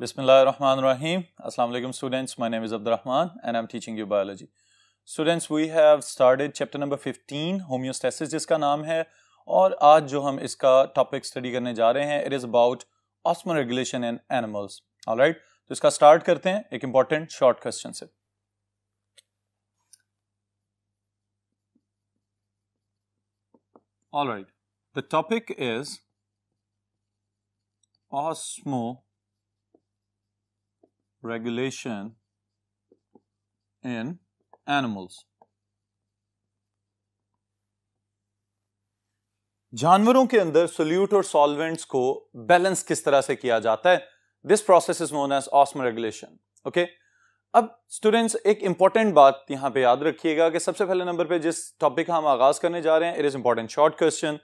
Bismillahirrahmanirrahim. Assalamu alaikum students. My name is Abdurrahman and I'm teaching you biology. Students, we have started chapter number 15, homeostasis जिसका नाम है, और आज जो हम इसका टॉपिक स्टडी करने जा रहे हैं, it is about osmoregulation in animals. Alright, तो इसका स्टार्ट करते हैं एक important short question से. Alright, the topic is osmoregulation in animals. जानवरों के अंदर सोल्यूट और सॉल्वेंट्स को बैलेंस किस तरह से किया जाता है, this process is known as osmoregulation. Okay, अब स्टूडेंट्स एक इंपॉर्टेंट बात यहां पे याद रखिएगा कि सबसे पहले नंबर पे जिस टॉपिक का हम आगाज करने जा रहे हैं, it is important short question.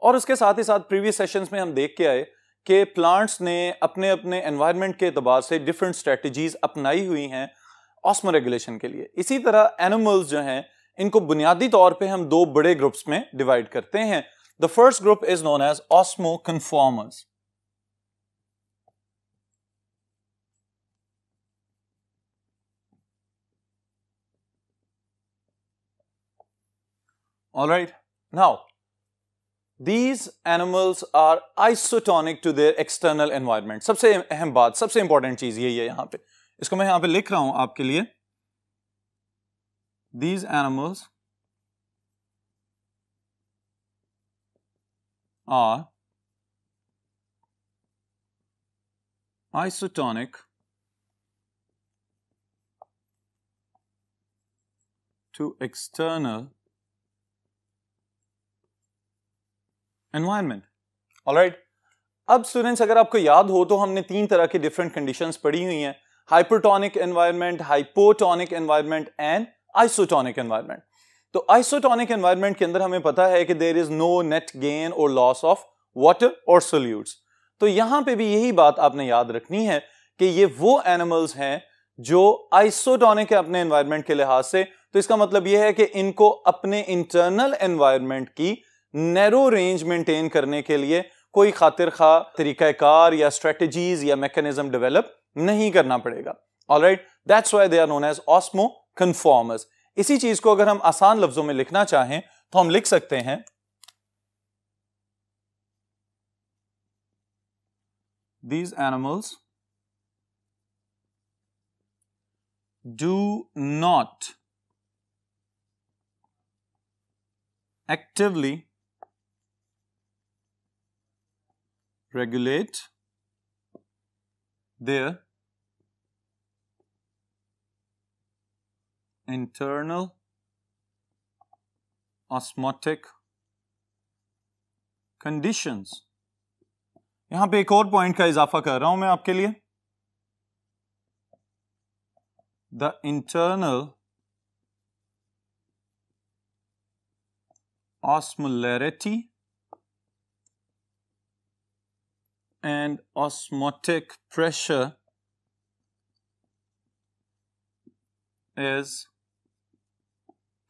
और उसके साथ ही साथ प्रीवियस सेशंस में हम देख के आए कि प्लांट्स ने अपने अपने एनवायरनमेंट के एतबार से डिफरेंट स्ट्रेटजीज अपनाई हुई हैं ऑस्मोरेगुलेशन के लिए. इसी तरह एनिमल्स जो हैं इनको बुनियादी तौर पे हम दो बड़े ग्रुप्स में डिवाइड करते हैं. The first group is known as osmoconformers. All right, now these animals are isotonic to their external environment. सबसे अहम बात, सबसे इंपॉर्टेंट चीज यही है यहां पे, इसको मैं यहां पे लिख रहा हूं आपके लिए. These animals are isotonic to external environment. Alright, अब स्टूडेंट्स अगर आपको याद हो तो हमने तीन तरह की डिफरेंट कंडीशंस पढ़ी हुई हैं: hypertonic environment, hypotonic environment and isotonic environment. तो आइसोटोनिक एनवायरनमेंट के अंदर हमें पता है कि there is no net gain और लॉस ऑफ वाटर और सोल्यूट्स. तो यहां पे भी यही बात आपने याद रखनी है कि ये वो एनिमल्स हैं जो आइसोटोनिक है अपने एनवायरनमेंट के लिहाज से. तो इसका मतलब यह है कि इनको अपने इंटरनल एनवायरनमेंट की नैरो रेंज मेंटेन करने के लिए कोई खातिर खा तरीकाकार या स्ट्रेटजीज या मैकेनिज्म डेवलप नहीं करना पड़ेगा. Alright, that's why they are known as osmoconformers. इसी चीज को अगर हम आसान लफ्जों में लिखना चाहें तो हम लिख सकते हैं these animals do not actively regulate their internal osmotic conditions. यहां पे एक और पॉइंट का इजाफा कर रहा हूं मैं आपके लिए. The internal osmolarity and osmotic pressure is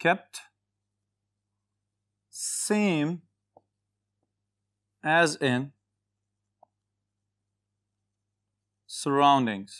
kept same as in surroundings.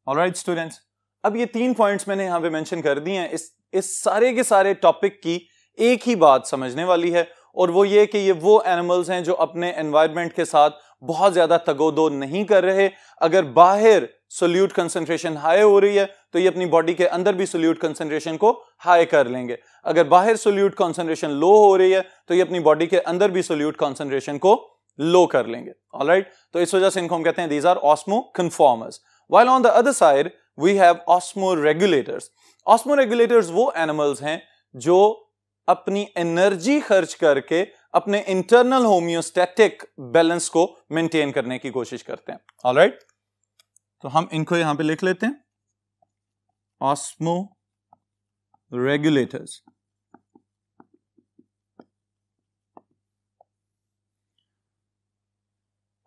Alright students, अब ये तीन पॉइंट्स मैंने यहां पे मेंशन कर दिए हैं. इस सारे के सारे टॉपिक की एक ही बात समझने वाली है, और वो ये कि ये वो एनिमल्स हैं जो अपने एनवायरनमेंट के साथ बहुत ज्यादा तगोदो नहीं कर रहे. अगर बाहर सोल्यूट कंसंट्रेशन हाई हो रही है तो ये अपनी बॉडी के अंदर भी सोल्यूट कंसंट्रेशन को हाई कर लेंगे. अगर बाहर सोल्यूट कंसंट्रेशन लो हो रही है तो ये अपनी बॉडी के अंदर भी सोल्यूट कंसंट्रेशन को लो कर लेंगे. ऑलराइट, तो इस वजह से इनको हम कहते हैं these are osmoconformers. While on the other side we have osmoregulators. Osmoregulators वो एनिमल्स हैं जो अपनी एनर्जी खर्च करके अपने इंटरनल होम्योस्टैटिक बैलेंस को मेंटेन करने की कोशिश करते हैं. ऑलराइट, तो हम इनको यहां पे लिख लेते हैं, ऑस्मोरेगुलेटर्स.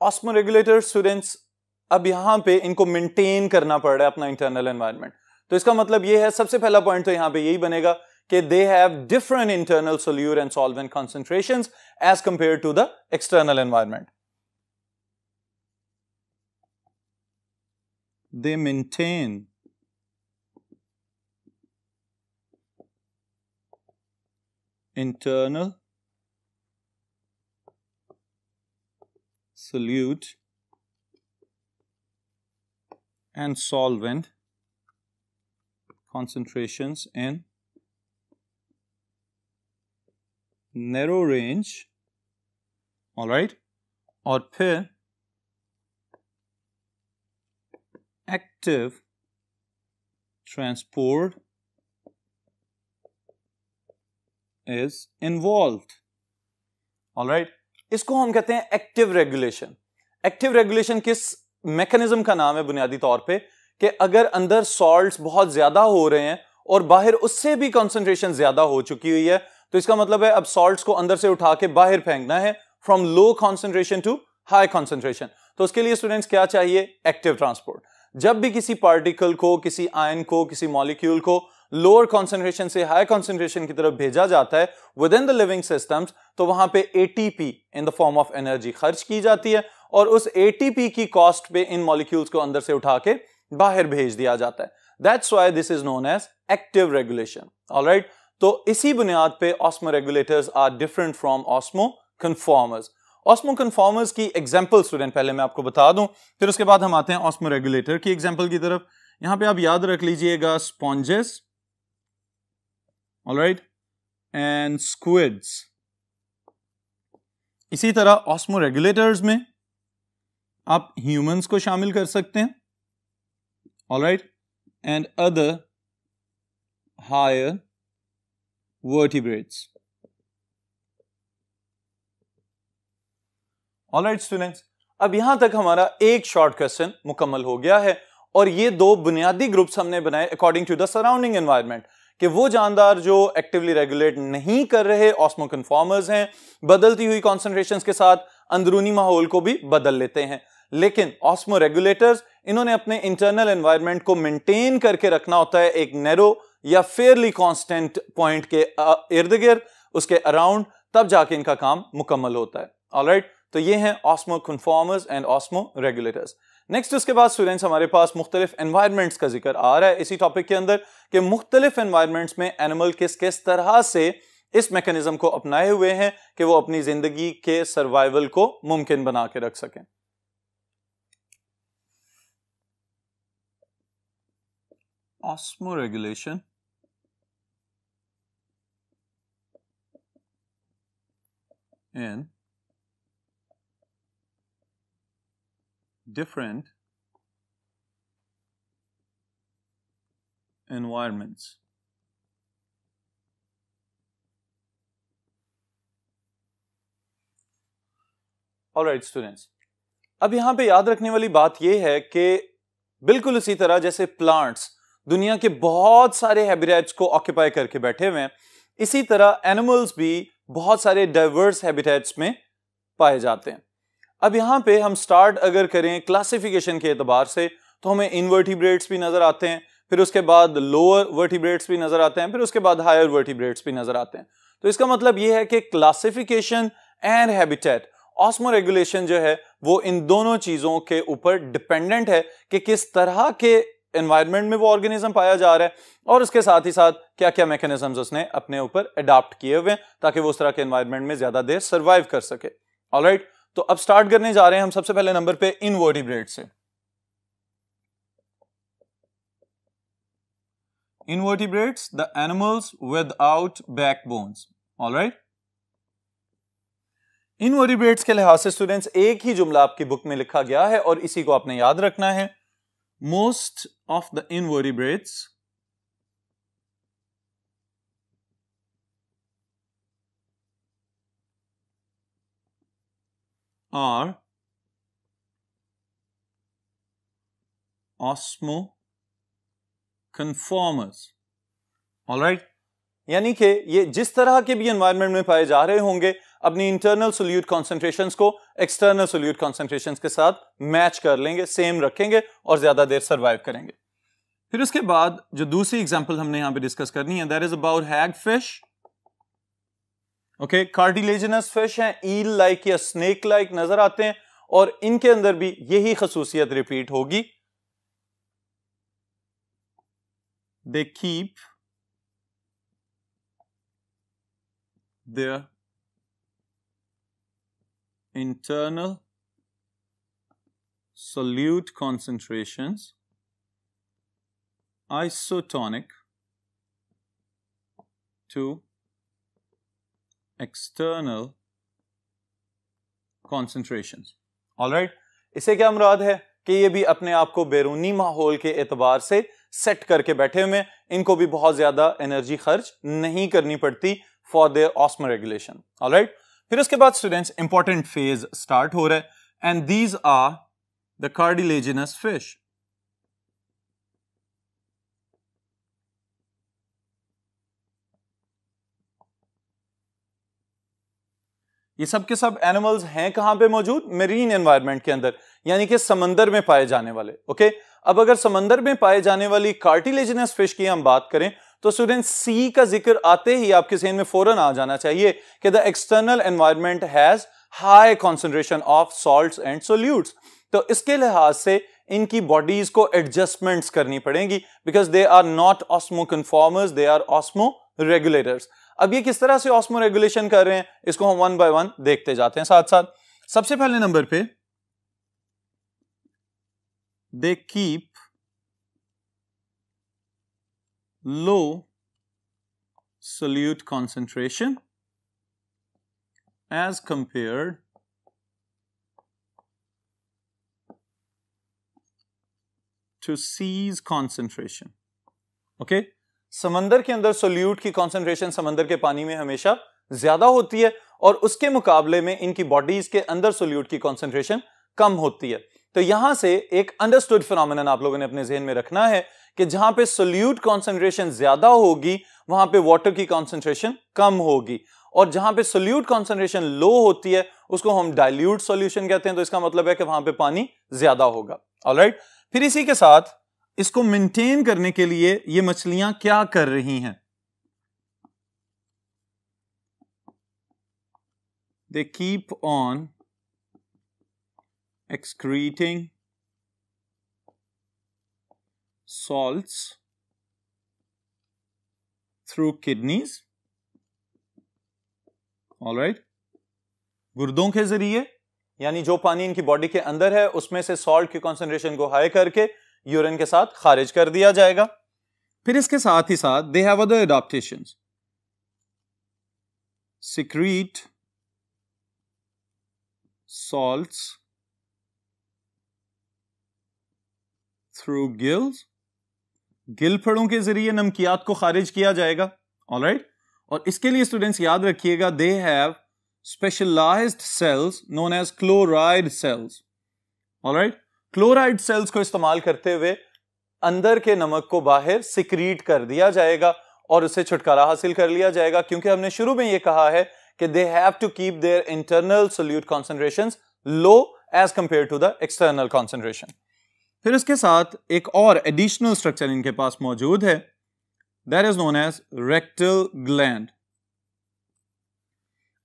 ऑस्मोरेगुलेटर स्टूडेंट्स, अब यहां पे इनको मेंटेन करना पड़ रहा है अपना इंटरनल एनवायरनमेंट. तो इसका मतलब यह है, सबसे पहला पॉइंट तो यहां पे यही बनेगा कि they have different internal solute and solvent concentrations as compared to the external environment. they maintain internal solute and solvent concentrations in narrow range, all right, और फिर active transport is involved, all right. इसको हम कहते हैं active regulation. Active regulation किस mechanism का नाम है बुनियादी तौर पे कि अगर अंदर सॉल्ट्स बहुत ज्यादा हो रहे हैं और बाहर उससे भी कंसंट्रेशन ज्यादा हो चुकी हुई है, तो इसका मतलब है अब सॉल्ट्स को अंदर से उठा के बाहर फेंकना है from low concentration to high concentration. तो उसके लिए स्टूडेंट्स क्या चाहिए? Active transport. जब भी किसी पार्टिकल को, किसी आयन को, किसी मॉलिक्यूल को लोअर कंसंट्रेशन से हाई कंसंट्रेशन की तरफ भेजा जाता है with in the living systems, तो वहां पे ATP in the form of energy खर्च की जाती है और उस एटीपी की कॉस्ट पे इन मॉलिक्यूल्स को अंदर से उठा के बाहर भेज दिया जाता है। That's why this is known as active regulation, alright. तो इसी बुनियाद पे osmoregulators are different from osmoconformers. Osmoconformers की एग्जांपल स्टूडेंट पहले मैं आपको बता दूं, फिर उसके बाद हम आते हैं ऑस्मो रेगुलेटर की एग्जांपल की तरफ। यहां पे आप याद रख लीजिएगा स्पॉन्जेस, ऑलराइट, एंड स्क्विड्स। इसी तरह ऑस्मो रेगुलेटर्स में आप ह्यूमंस को शामिल कर सकते हैं, alright, and other higher vertebrates. Alright students, अब यहां तक हमारा एक शॉर्ट क्वेश्चन मुकम्मल हो गया है और ये दो बुनियादी ग्रुप्स हमने बनाए according to the surrounding environment कि वो जानदार जो एक्टिवली रेगुलेट नहीं कर रहे ऑस्मो कन्फॉर्मर्स हैं, बदलती हुई कॉन्सेंट्रेशंस के साथ अंदरूनी माहौल को भी बदल लेते हैं। लेकिन ऑस्मो रेगुलेटर्स, इन्होंने अपने इंटरनल एनवायरनमेंट को मेंटेन करके रखना होता है एक नैरो या फेयरली कांस्टेंट पॉइंट के इर्द गिर्द, उसके अराउंड, तब जाके इनका काम मुकम्मल होता है। ऑलराइट, तो ये हैं osmo conformers and osmo regulators. Next उसके बाद स्टूडेंट्स हमारे पास मुख्तलिफ एनवायरनमेंट्स का जिक्र आ रहा है इसी टॉपिक के अंदर कि मुख्तलिफ एनवायरनमेंट्स में एनिमल किस किस तरह से इस मैकेनिज्म को अपनाए हुए हैं कि वो अपनी जिंदगी के सर्वाइवल को मुमकिन बना के रख सकें। Osmo regulation in different environments. Alright students, अब यहां पे याद रखने वाली बात यह है कि बिल्कुल इसी तरह जैसे प्लांट्स दुनिया के बहुत सारे हैबिटेट्स को ऑक्यूपाई करके बैठे हुए हैं, इसी तरह एनिमल्स भी बहुत सारे डाइवर्स हैबिटेट्स में पाए जाते हैं। अब यहां पे हम स्टार्ट अगर करें क्लासिफिकेशन के एतबार से तो हमें इनवर्टिब्रेट्स भी नजर आते हैं, फिर उसके बाद लोअर वर्टिब्रेट्स भी नजर आते हैं, फिर उसके बाद हायर वर्टिब्रेट्स भी नजर आते हैं। तो इसका मतलब यह है कि classification and habitat, osmo regulation जो है वो इन दोनों चीजों के ऊपर डिपेंडेंट है कि किस तरह के एनवायरनमेंट में वो ऑर्गेनिज्म पाया जा रहा है और उसके साथ ही साथ क्या क्या मैकेनिज्म्स उसने अपने ऊपर अडॉप्ट किए हुए हैं ताकि वो उस तरह के एनवायरनमेंट में ज्यादा देर सर्वाइव कर सके। ऑलराइट, तो अब स्टार्ट करने जा रहे हैं हम सबसे पहले नंबर पे इनवर्टिब्रेट से। Invertebrates, the animals without backbones. Alright, invertebrates के लिहाज से स्टूडेंट्स एक ही जुमला आपकी बुक में लिखा गया है और इसी को आपने याद रखना है। Most of the invertebrates are osmoconformers. Alright, यानी कि ये जिस तरह के भी एनवायरनमेंट में पाए जा रहे होंगे अपनी इंटरनल सोल्यूट कॉन्सेंट्रेशंस को एक्सटर्नल सोल्यूट कॉन्सेंट्रेशंस के साथ मैच कर लेंगे, सेम रखेंगे और ज्यादा देर सर्वाइव करेंगे। फिर उसके बाद जो दूसरी एग्जांपल हमने यहां पे डिस्कस करनी है that is about hagfish. Okay, cartilaginous fish हैं, ईल लाइक या स्नेक लाइक नजर आते हैं और इनके अंदर भी यही खसूसियत रिपीट होगी। they keep their internal solute concentrations isotonic to external concentrations. Alright, इससे क्या मुराद है कि ये भी अपने आप को बैरूनी माहौल के एतबार से सेट करके बैठे हुए, इनको भी बहुत ज्यादा एनर्जी खर्च नहीं करनी पड़ती फॉर देयर ऑस्मोरेगुलेशन. ऑलराइट, फिर उसके बाद स्टूडेंट्स इंपॉर्टेंट फेज स्टार्ट हो रहा है, and these are the cartilaginous fish. ये सब के सब एनिमल्स हैं कहां पे मौजूद? मेरीन एनवायरनमेंट के अंदर, यानी कि समंदर में पाए जाने वाले. ओके, अब अगर समंदर में पाए जाने वाली कार्टिलेजिनस फिश की हम बात करें तो स्टूडेंट सी का जिक्र आते ही आपके ज़हन में फौरन आ जाना चाहिए कि the external environment has high concentration of salts and solutes. तो इसके लिहाज से इनकी बॉडीज को एडजस्टमेंट्स करनी पड़ेंगी, because they are not osmoconformers, they are osmoregulators. अब ये किस तरह से ऑस्मो रेगुलेशन कर रहे हैं, इसको हम वन बाय वन देखते जाते हैं साथ साथ. सबसे पहले नंबर पे they keep low solute concentration as compared to C's concentration. Okay? समंदर के अंदर सोल्यूट की कॉन्सेंट्रेशन समंदर के पानी में हमेशा ज्यादा होती है, और उसके मुकाबले में इनकी बॉडीज के अंदर सोल्यूट की कॉन्सेंट्रेशन कम होती है. तो यहां से एक अंडरस्टूड फिनोमेनन आप लोगों ने अपने ज़हन में रखना है कि जहां पे सोल्यूट कॉन्सेंट्रेशन ज्यादा होगी वहां पे वाटर की कॉन्सेंट्रेशन कम होगी, और जहां पे सोल्यूट कॉन्सेंट्रेशन लो होती है उसको हम डाइल्यूट सॉल्यूशन कहते हैं. तो इसका मतलब है कि वहां पे पानी ज्यादा होगा. ऑलराइट, फिर इसी के साथ इसको मेंटेन करने के लिए ये मछलियां क्या कर रही हैं? They keep on excreting salts through kidneys. All right, गुर्दों के जरिए, यानी जो पानी इनकी बॉडी के अंदर है उसमें से सॉल्ट की कॉन्सेंट्रेशन को हाई करके यूरिन के साथ खारिज कर दिया जाएगा. फिर इसके साथ ही साथ they have other adaptations. secrete salts through gills. गिलफड़ों के जरिए नमकियात को खारिज किया जाएगा. ऑलराइट, और इसके लिए स्टूडेंट्स याद रखिएगा they have specialised cells known as chloride cells. Alright, chloride cells को इस्तेमाल करते हुए अंदर के नमक को बाहर सिक्रीट कर दिया जाएगा और उससे छुटकारा हासिल कर लिया जाएगा, क्योंकि हमने शुरू में यह कहा है कि they have to keep their internal solute concentrations low as compared to the external concentration. फिर इसके साथ एक और एडिशनल स्ट्रक्चर इनके पास मौजूद है, that is known as rectal gland.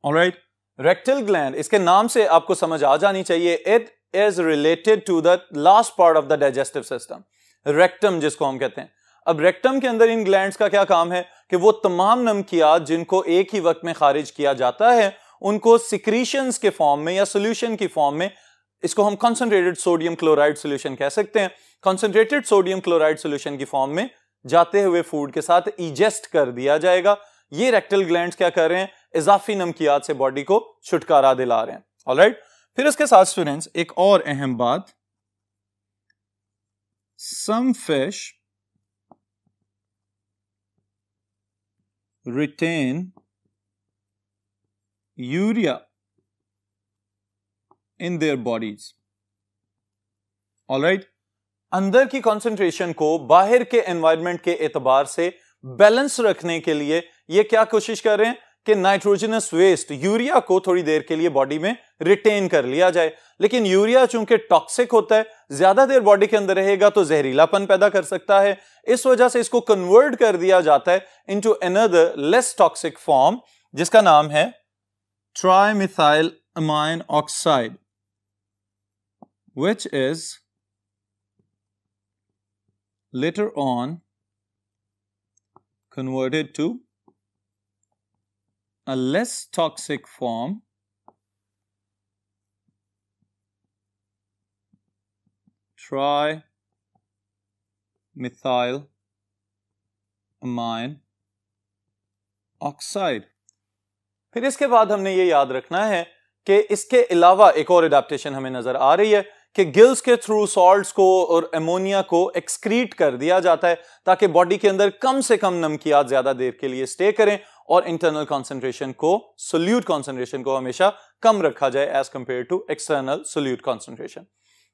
Alright, rectal gland, इसके नाम से आपको समझ आ जानी चाहिए, it is related to the last part of the digestive system, rectum जिसको हम कहते हैं. अब रेक्टम के अंदर इन ग्लैंड्स का क्या काम है कि वो तमाम नमकियात जिनको एक ही वक्त में खारिज किया जाता है उनको सिक्रीशंस के फॉर्म में या सोल्यूशन की फॉर्म में, इसको हम कॉन्सेंट्रेटेड सोडियम क्लोराइड सोल्यूशन कह सकते हैं, कॉन्सेंट्रेटेड सोडियम क्लोराइड सोल्यूशन की फॉर्म में जाते हुए फूड के साथ इजेस्ट कर दिया जाएगा. ये रेक्टल ग्लैंड्स क्या कर रहे हैं? इजाफी नमकियात से बॉडी को छुटकारा दिला रहे हैं. ऑलराइट, फिर इसके साथ स्टूडेंट्स एक और अहम बात, some fish retain urea in their bodies. Alright, अंदर की कंसंट्रेशन को बाहर के एनवायरनमेंट के एतबार से बैलेंस रखने के लिए ये क्या कोशिश कर रहे हैं कि नाइट्रोजनस वेस्ट यूरिया को थोड़ी देर के लिए बॉडी में रिटेन कर लिया जाए. लेकिन यूरिया चूंकि टॉक्सिक होता है, ज्यादा देर बॉडी के अंदर रहेगा तो जहरीलापन पैदा कर सकता है, इस वजह से इसको कन्वर्ट कर दिया जाता है into another less toxic form जिसका नाम है trimethyl amine oxide, which is later on converted to a less toxic form trimethylamine oxide. फिर इसके बाद हमने ये याद रखना है कि इसके अलावा एक और एडेप्टेशन हमें नजर आ रही है कि गिल्स के थ्रू सॉल्ट्स को और एमोनिया को एक्सक्रीट कर दिया जाता है ताकि बॉडी के अंदर कम से कम नमकियात ज्यादा देर के लिए स्टे करें और इंटरनल कॉन्सेंट्रेशन को, सोल्यूट कॉन्सेंट्रेशन को हमेशा कम रखा जाए as compared to external solute concentration.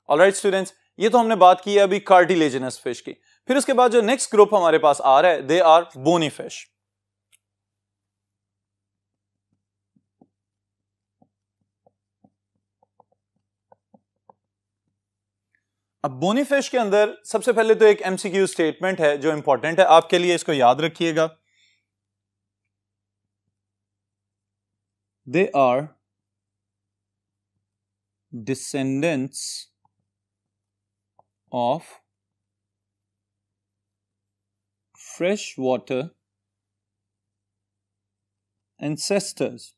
Alright students, ये तो हमने बात की है अभी कार्टिलेजिनस फिश की। फिर उसके बाद जो नेक्स्ट ग्रुप हमारे पास आ रहा है, दे आर बोनी फिश। अब बोनी फिश के अंदर सबसे पहले तो एक एमसीक्यू स्टेटमेंट है जो इंपॉर्टेंट है आपके लिए, इसको याद रखिएगा। They are descendants of fresh water ancestors.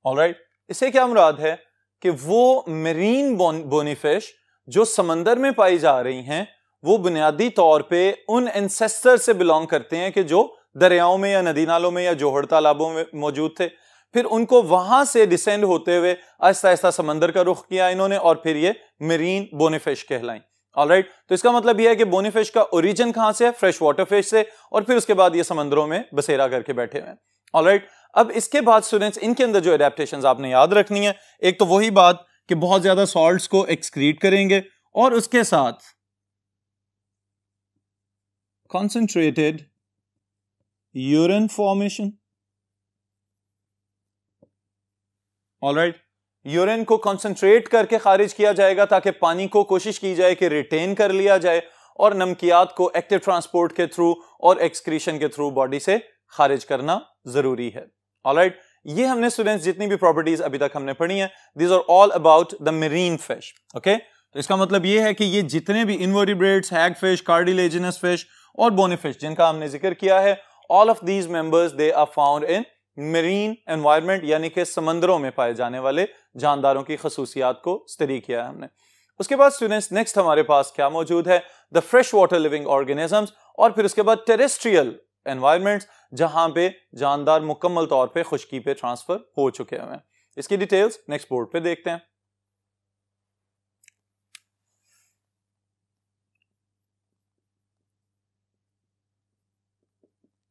Alright, इससे क्या मुराद है कि वो मेरीन बोनी फिश जो समंदर में पाई जा रही हैं वो बुनियादी तौर पे उन एंसेस्टर से बिलोंग करते हैं कि जो दरियाओं में या नदी नालों में या जोहड़ तालाबों में मौजूद थे। फिर उनको वहां से डिसेंड होते हुए आहिस्ता आहिस्ता समंदर का रुख किया इन्होंने और फिर ये मेरीन बोनी फिश कहलाई। ऑलराइट, तो इसका मतलब यह है कि बोनी फिश का ओरिजिन कहां से है? फ्रेश वाटर फिश से, और फिर उसके बाद ये समंदरों में बसेरा करके बैठे हुए हैं। ऑलराइट, अब इसके बाद स्टूडेंट्स इनके अंदर जो एडेप्टेशंस आपने याद रखनी है, एक तो वही बात कि बहुत ज्यादा सॉल्ट्स को एक्सक्रीट करेंगे और उसके साथ concentrated urine formation. Alright, urine को कॉन्सेंट्रेट करके खारिज किया जाएगा ताकि पानी को कोशिश की जाए कि रिटेन कर लिया जाए और नमकियात को एक्टिव ट्रांसपोर्ट के थ्रू और एक्सक्रीशन के थ्रू बॉडी से खारिज करना जरूरी है। ऑलराइट, ये हमने स्टूडेंट्स जितनी भी प्रॉपर्टीज अभी तक हमने पढ़ी हैं, these are all about the marine fish. Okay, तो इसका मतलब ये है कि ये जितने भी invertebrates, hag fish, cartilaginous fish और बोनी फिश जिनका हमने जिक्र किया है, all of these members they are found in marine environment, यानी कि समंदरों में पाए जाने वाले जानदारों की खसूसियात को स्टडी किया है हमने। उसके बाद स्टूडेंट्स नेक्स्ट हमारे पास क्या मौजूद है? The fresh water living organisms, और फिर उसके बाद टेरेस्ट्रियल एनवायरनमेंट्स जहां पे जानदार मुकम्मल तौर पे खुश्की पे ट्रांसफर हो चुके हैं। इसकी डिटेल्स नेक्स्ट बोर्ड पे देखते हैं।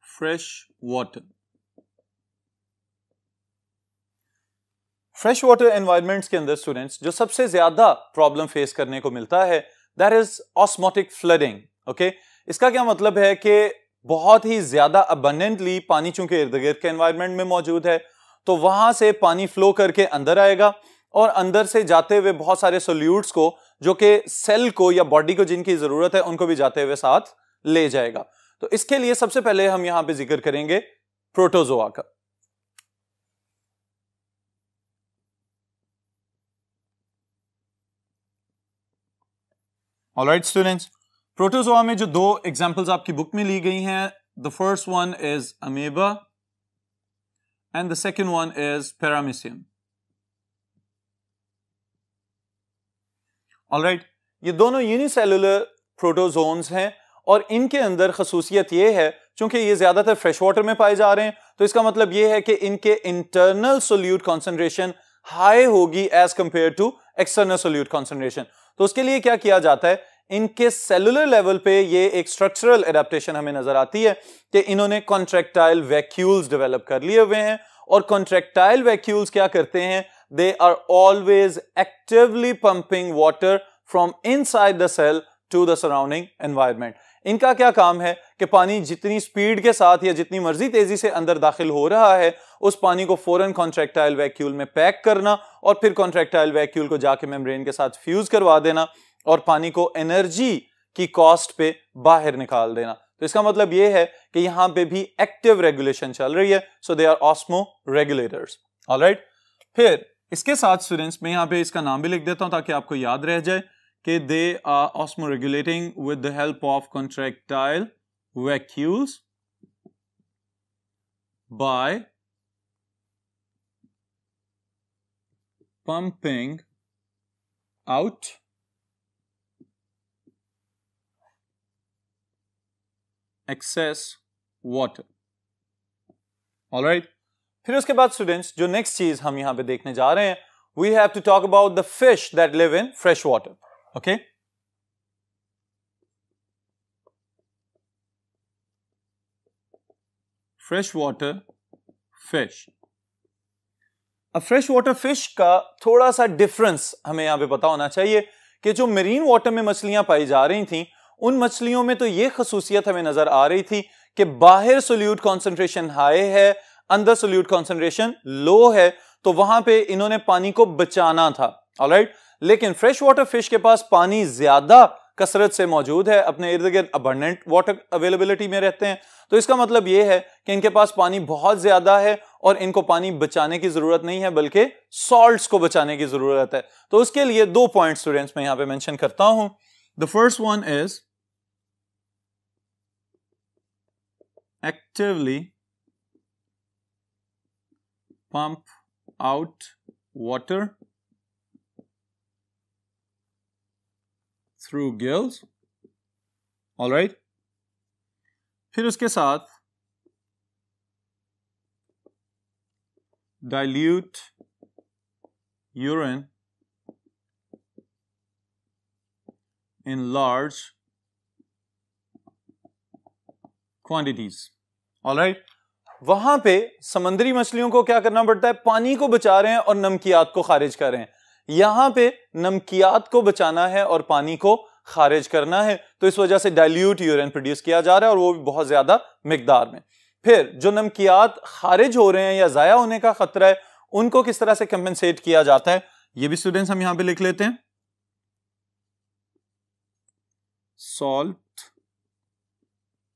Fresh water, fresh water environments के अंदर स्टूडेंट्स जो सबसे ज्यादा प्रॉब्लम फेस करने को मिलता है that is osmotic flooding. Okay, इसका क्या मतलब है कि बहुत ही ज्यादा अबंडेंटली पानी चूंकि इर्द गिर्द के एनवायरनमेंट में मौजूद है तो वहां से पानी फ्लो करके अंदर आएगा और अंदर से जाते हुए बहुत सारे सोल्यूट्स को जो कि सेल को या बॉडी को जिनकी जरूरत है उनको भी जाते हुए साथ ले जाएगा। तो इसके लिए सबसे पहले हम यहां पे जिक्र करेंगे प्रोटोजोआ का। ऑलराइट स्टूडेंट्स, प्रोटोजोआ में जो दो एग्जांपल्स आपकी बुक में ली गई हैं, the first one is amoeba and the second one is paramecium. Alright, ये दोनों यूनिसेलुलर प्रोटोजोन्स हैं और इनके अंदर खसूसियत ये है चूंकि ये ज्यादातर फ्रेश वाटर में पाए जा रहे हैं तो इसका मतलब ये है कि इनके इंटरनल सोल्यूट कॉन्सेंट्रेशन हाई होगी as compared to external solute concentration. तो उसके लिए क्या किया जाता है, इनके सेलुलर लेवल पे ये एक स्ट्रक्चरल एडेप्टेशन हमें नजर आती है कि इन्होंने कॉन्ट्रैक्टाइल वैक्यूल्स डेवलप कर लिए हुए हैं और कॉन्ट्रैक्टाइल वैक्यूल्स क्या करते हैं, they are always actively pumping water from inside the cell to the surrounding environment. इनका क्या काम है कि पानी जितनी स्पीड के साथ या जितनी मर्जी तेजी से अंदर दाखिल हो रहा है उस पानी को फौरन कॉन्ट्रैक्टाइल वैक्यूल में पैक करना और फिर कॉन्ट्रैक्टाइल वैक्यूल को जाके मेम्ब्रेन के साथ फ्यूज करवा देना और पानी को एनर्जी की कॉस्ट पे बाहर निकाल देना। तो इसका मतलब यह है कि यहां पे भी एक्टिव रेगुलेशन चल रही है, so they are osmoregulators. Alright, फिर इसके साथ स्टूडेंट्स मैं यहां पे इसका नाम भी लिख देता हूं ताकि आपको याद रह जाए कि they are osmoregulating with the help of contractile vacuoles by pumping out excess water. Alright. फिर उसके बाद स्टूडेंट्स जो नेक्स्ट चीज हम यहां पे देखने जा रहे हैं, we have to talk about the fish that live in fresh water. Okay? Freshwater fish. अब फ्रेश वाटर फिश का थोड़ा सा डिफरेंस हमें यहां पे पता होना चाहिए कि जो मरीन वाटर में मछलियां पाई जा रही थी, उन मछलियों में तो यह खसूसियत हमें नजर आ रही थी कि बाहर सोल्यूट कॉन्सेंट्रेशन हाई है, अंदर सोल्यूट कॉन्सेंट्रेशन लो है, तो वहां पे इन्होंने पानी को बचाना था. ऑलराइट. लेकिन फ्रेश वाटर फिश के पास पानी ज्यादा कसरत से मौजूद है, अपने इर्द गिर्द अबंडेंट वाटर अवेलेबिलिटी में रहते हैं. तो इसका मतलब यह है कि इनके पास पानी बहुत ज्यादा है और इनको पानी बचाने की जरूरत नहीं है, बल्कि सॉल्ट्स को बचाने की जरूरत है. तो उसके लिए 2 पॉइंट स्टूडेंट्स मैं यहां पे मेंशन करता हूं. The first one is actively pump out water through gills. All right. फिर उसके साथ dilute urine in large quantities. All right. वहां पे समंदरी मछलियों को क्या करना पड़ता है? पानी को बचा रहे हैं और नमकियात को खारिज कर रहे हैं. यहां पे नमकियात को बचाना है और पानी को खारिज करना है, तो इस वजह से डाइल्यूट यूरिन प्रोड्यूस किया जा रहा है और वो भी बहुत ज्यादा मिकदार में. फिर जो नमकियात खारिज हो रहे हैं या जाया होने का खतरा है, उनको किस तरह से कंपेंसेट किया जाता है, ये भी स्टूडेंट्स हम यहां पे लिख लेते हैं. Salt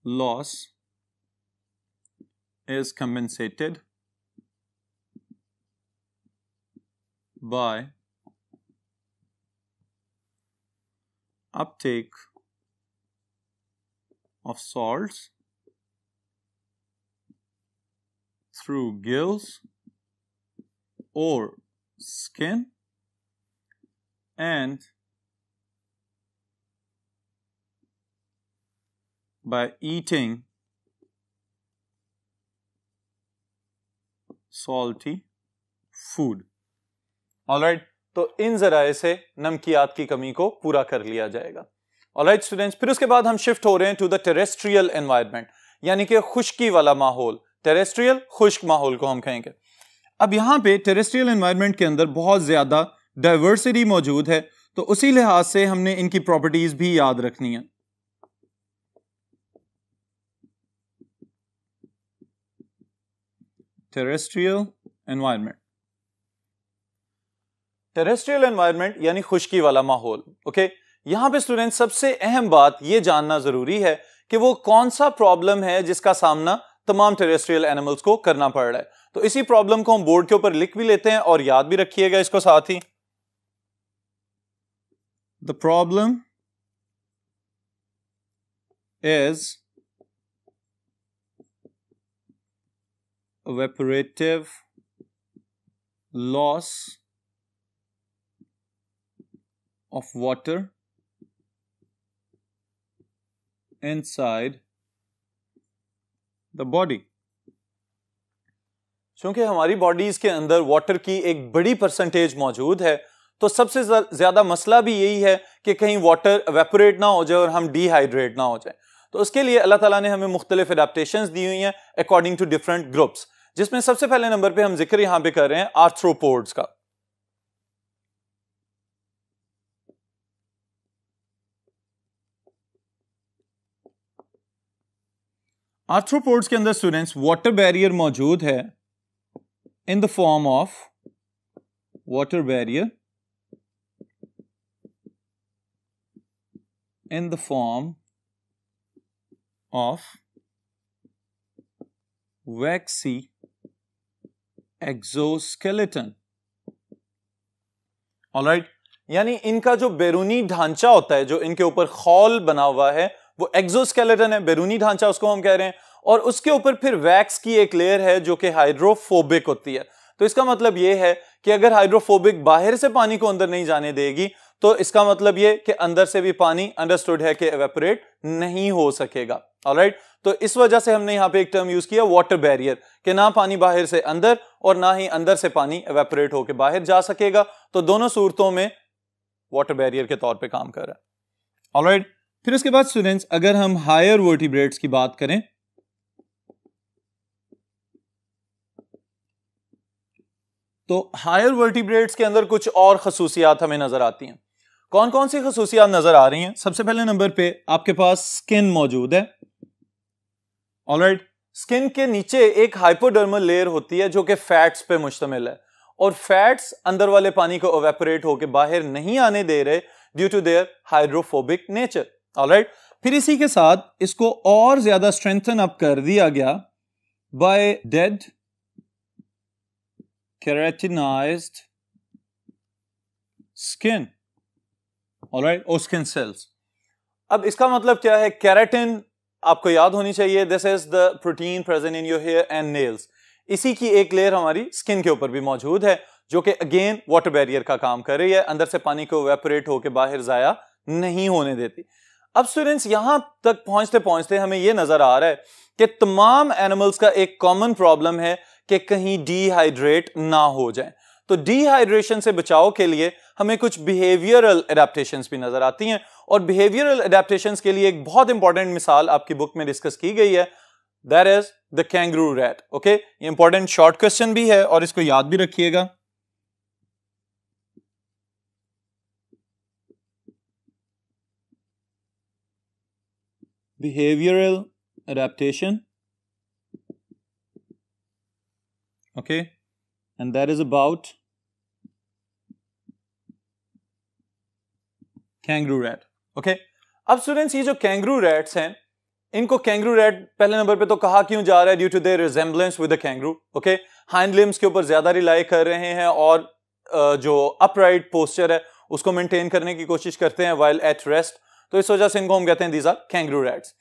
loss is compensated by uptake of salts through gills or skin and by eating salty food. All right. तो इन जराए से नमकियात की कमी को पूरा कर लिया जाएगा. ऑलराइट स्टूडेंट्स, फिर उसके बाद हम शिफ्ट हो रहे हैं टू द टेरेस्ट्रियल एनवायरनमेंट, यानी कि खुश्की वाला माहौल. टेरेस्ट्रियल खुश्क माहौल को हम कहेंगे. अब यहां पे टेरेस्ट्रियल एनवायरनमेंट के अंदर बहुत ज्यादा डाइवर्सिटी मौजूद है, तो उसी लिहाज से हमने इनकी प्रॉपर्टीज भी याद रखनी है. Terrestrial environment. टेरेस्ट्रियल एनवायरनमेंट यानी खुश्की वाला माहौल. ओके, यहां पे स्टूडेंट सबसे अहम बात यह जानना जरूरी है कि वो कौन सा प्रॉब्लम है जिसका सामना तमाम टेरेस्ट्रियल एनिमल्स को करना पड़ रहा है. तो इसी प्रॉब्लम को हम बोर्ड के ऊपर लिख भी लेते हैं और याद भी रखिएगा इसको साथ ही. The problem is evaporative loss of water inside the body. क्योंकि हमारी बॉडीज के अंदर वाटर की एक बड़ी परसेंटेज मौजूद है, तो सबसे ज्यादा मसला भी यही है कि कहीं वाटर एवेपोरेट ना हो जाए और हम डिहाइड्रेट ना हो जाए. तो उसके लिए अल्लाह ताला ने हमें मुख्तलिफ एडेप्टेशंस दी हुई हैं अकॉर्डिंग टू डिफरेंट ग्रुप्स, जिसमें सबसे पहले नंबर पे हम जिक्र यहां पे कर रहे हैं आर्थ्रोपोड्स का. आर्थ्रोपोड्स के अंदर स्टूडेंट्स वाटर बैरियर मौजूद है in the form of water barrier in the form of vaccine exoskeleton. Alright, यानी इनका जो बैरूनी ढांचा होता है, जो इनके ऊपर खौल बना हुआ है, वो एक्सोस्केलेटन है, बैरूनी ढांचा उसको हम कह रहे हैं, और उसके ऊपर फिर वैक्स की एक लेयर है जो कि हाइड्रोफोबिक होती है। तो इसका मतलब ये है कि अगर हाइड्रोफोबिक बाहर से पानी को अंदर नहीं जाने देगी तो इसका मतलब ये कि अंदर से भी पानी अंडरस्टूड है कि एवेपोरेट नहीं हो सकेगा। ऑलराइट, तो इस वजह से हमने यहां पे एक टर्म यूज किया वाटर बैरियर, कि ना पानी बाहर से अंदर और ना ही अंदर से पानी एवेपोरेट होकर बाहर जा सकेगा। तो दोनों सूरतों में वाटर बैरियर के तौर पे काम कर रहा है। ऑलराइट, फिर उसके बाद स्टूडेंट्स अगर हम हायर वर्टिब्रेट्स की बात करें तो हायर वर्टिब्रेट्स के अंदर कुछ और खसूसियात हमें नजर आती हैं। कौन कौन सी खसूसियात नजर आ रही हैं? सबसे पहले नंबर पे आपके पास स्किन मौजूद है। ऑलराइट, स्किन के नीचे एक हाइपोडर्मल लेयर होती है जो कि फैट्स पे मुश्तमिल है, और फैट्स अंदर वाले पानी को एवेपोरेट होकर बाहर नहीं आने दे रहे due to their hydrophobic nature. Alright, फिर इसी के साथ इसको और ज्यादा स्ट्रेंथन अप कर दिया गया by dead keratinized skin, alright, or skin cells। अब इसका मतलब क्या है? केराटिन आपको याद होनी चाहिए, this is the protein present in your hair and nails. इसी की एक लेयर हमारी स्किन के ऊपर भी मौजूद है जो कि अगेन वाटर बैरियर का काम कर रही है, अंदर से पानी को एवेपोरेट होकर बाहर जाया नहीं होने देती। अब स्टूडेंट्स यहां तक पहुंचते पहुंचते हमें यह नजर आ रहा है कि तमाम एनिमल्स का एक कॉमन प्रॉब्लम है कि कहीं डिहाइड्रेट ना हो जाए। तो डिहाइड्रेशन से बचाव के लिए हमें कुछ बिहेवियरल एडेप्टेशंस भी नजर आती हैं, और बिहेवियरल एडेप्टेशंस के लिए एक बहुत इंपॉर्टेंट मिसाल आपकी बुक में डिस्कस की गई है, that is the kangaroo rat. Okay, ये इंपॉर्टेंट शॉर्ट क्वेश्चन भी है और इसको याद भी रखिएगा। Behavioural adaptation, okay, and that is about kangaroo rat। okay, अब स्टूडेंट्स ये जो कैंगरू रैट्स हैं, इनको कैंगरू रैट पहले नंबर पे तो कहा क्यों जा रहा है? Due to their resemblance with the kangaroo. Okay, hind limbs के ऊपर ज्यादा रिलाई कर रहे हैं और जो अपराइट पोस्चर है उसको मेंटेन करने की कोशिश करते हैं व्हाइल एट रेस्ट, तो इस वजह से इनको हम कहते हैं दीज आर कैंगरू रैट्स।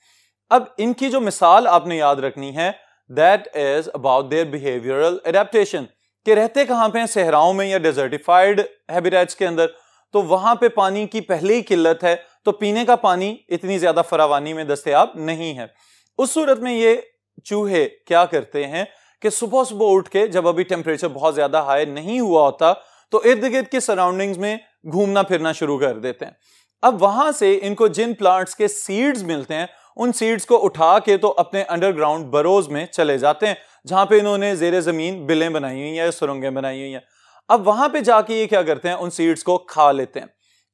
अब इनकी जो मिसाल आपने याद रखनी है, that is about their behavioral adaptation, कि रहते कहां पे हैं? सहराओं में या डेजर्टिफाइड हैबिटेट्स के अंदर, तो वहां पे पानी की पहले ही किल्लत है, तो पीने का पानी इतनी ज्यादा फरावानी में दस्तयाब नहीं है। उस सूरत में ये चूहे क्या करते हैं कि सुबह सुबह उठ के, जब अभी टेम्परेचर बहुत ज्यादा हाई नहीं हुआ होता, तो इर्द गिर्द के सराउंडिंग्स में घूमना फिरना शुरू कर देते हैं। अब वहां से इनको जिन प्लांट्स के सीड्स मिलते हैं उन सीड्स को उठा के तो अपने अंडरग्राउंड बरोज में चले जाते हैं, जहां पे इन्होंने जेरे जमीन बिलें बनाई हुई हैं, सुरंगें बनाई हुई हैं। अब वहां पे जाके ये क्या करते हैं? उन सीड्स को खा लेते हैं।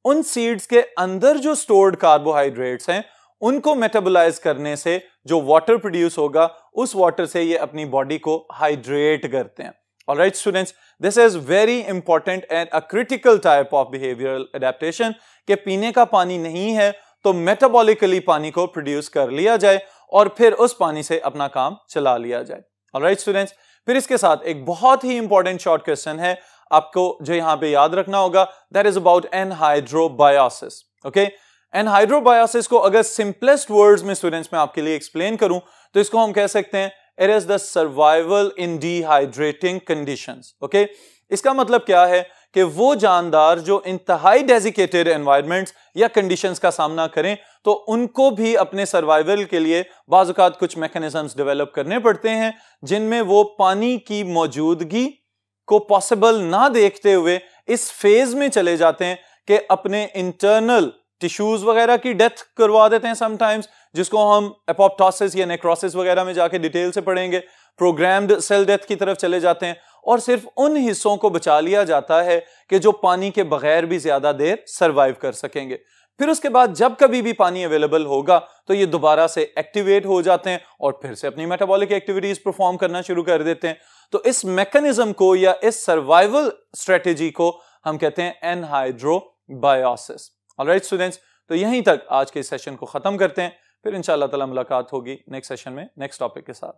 उन सीड्स के अंदर जो स्टोर्ड कार्बोहाइड्रेट्स हैं उनको मेटाबोलाइज करने से जो वाटर प्रोड्यूस होगा, उस वाटर से ये अपनी बॉडी को हाइड्रेट करते हैं। Alright students, this is very important and a critical type of behavioural adaptation, कि पीने का पानी नहीं है तो मेटाबॉलिकली पानी को प्रोड्यूस कर लिया जाए और फिर उस पानी से अपना काम चला लिया जाए। ऑलराइट स्टूडेंट्स, फिर इसके साथ एक बहुत ही इंपॉर्टेंट शॉर्ट क्वेश्चन है आपको जो यहां पे याद रखना होगा, दैट इज अबाउट एनहाइड्रोबायोसिस। ओके, एनहाइड्रोबायोसिस को अगर सिंपलेस्ट वर्ड्स में स्टूडेंट्स मैं आपके लिए एक्सप्लेन करूं तो इसको हम कह सकते हैं it is the survival in dehydrating conditions. Okay, इसका मतलब क्या है कि वो जानदार जो इंतहाई डेजिकेटेड एनवायरनमेंट्स या कंडीशंस का सामना करें तो उनको भी अपने सर्वाइवल के लिए बाज़ औक़ात कुछ मैकेनिज्म्स डेवलप करने पड़ते हैं, जिनमें वो पानी की मौजूदगी को पॉसिबल ना देखते हुए इस फेज में चले जाते हैं कि अपने इंटरनल टिश्यूज वगैरह की डेथ करवा देते हैं समटाइम्स, जिसको हम एपोप्टोसिस या नेक्रोसिस वगैरह में जाके डिटेल से पढ़ेंगे। प्रोग्राम्ड सेल डेथ की तरफ चले जाते हैं और सिर्फ उन हिस्सों को बचा लिया जाता है कि जो पानी के बगैर भी ज्यादा देर सरवाइव कर सकेंगे। फिर उसके बाद जब कभी भी पानी अवेलेबल होगा तो ये दोबारा से एक्टिवेट हो जाते हैं और फिर से अपनी मेटाबॉलिक एक्टिविटीज परफॉर्म करना शुरू कर देते हैं। तो इस मैकेनिज्म को या इस सर्वाइवल स्ट्रेटेजी को हम कहते हैं एनहाइड्रोबायोसिस। ऑलराइट स्टूडेंट्स, तो यहीं तक आज के इस सेशन को खत्म करते हैं, फिर इंशाअल्लाह ताला मुलाकात होगी नेक्स्ट सेशन में नेक्स्ट टॉपिक के साथ।